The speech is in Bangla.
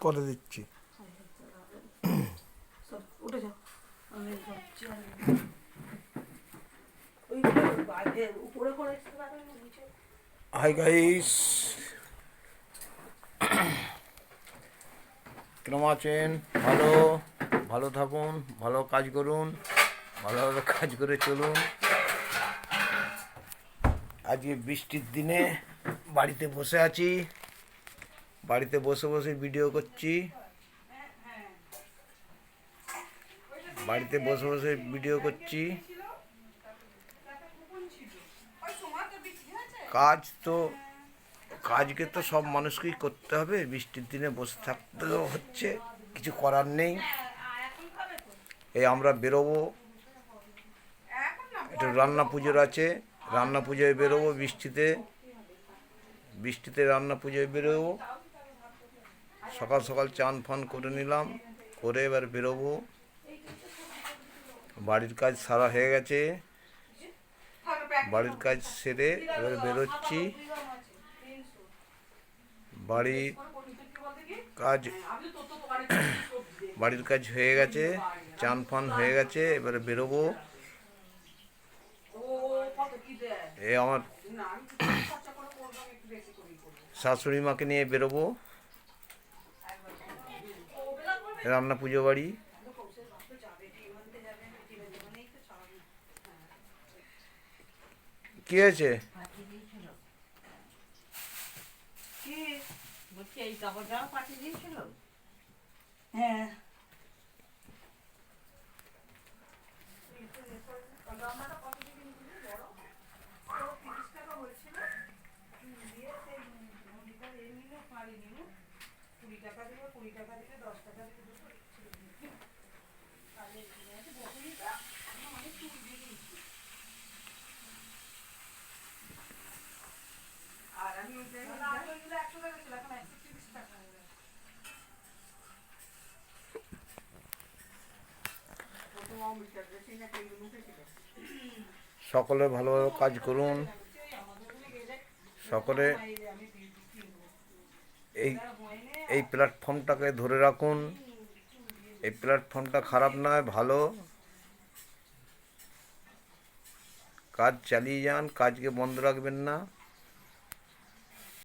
করে দিচ্ছি। হাই গাইস, কেমন আছেন? ভালো থাকুন, ভালো কাজ করুন, ভালোভাবে কাজ করে চলুন। আজকে বৃষ্টির দিনে বাড়িতে বসে আছি, বাড়িতে বসে বসে ভিডিও করছি, বাড়িতে বসে বসে ভিডিও করছি। কাজকে তো সব মানুষকেই করতে হবে, বৃষ্টির দিনে বসে থাকতেও হচ্ছে, কিছু করার নেই। এই আমরা বেরোবো, একটু রান্না পুজোর আছে, রান্না পুজোয় বেরোবো। বৃষ্টিতে রান্না পুজোয় বেরোবো। সকাল সকাল চান ফান করে নিলাম, করে এবার বেরোবো। বাড়ির কাজ সারা হয়ে গেছে, বাড়ির কাজ সেরে এবার বেরোচ্ছি। বাড়ির কাজ হয়ে গেছে, চান ফান হয়ে গেছে, এবারে বেরোবো। এ আমার শাশুড়ি মাকে নিয়ে বেরোবো রান্না পুজো বাড়ি। কি হয়েছে? হ্যাঁ, সকলে ভালোভাবে কাজ করুন, সকলে এই প্ল্যাটফর্মটাকে ধরে রাখুন। এই প্ল্যাটফর্মটা খারাপ নয়, ভালো। কাজ চালিয়ে যান, কাজকে বন্ধ রাখবেন না।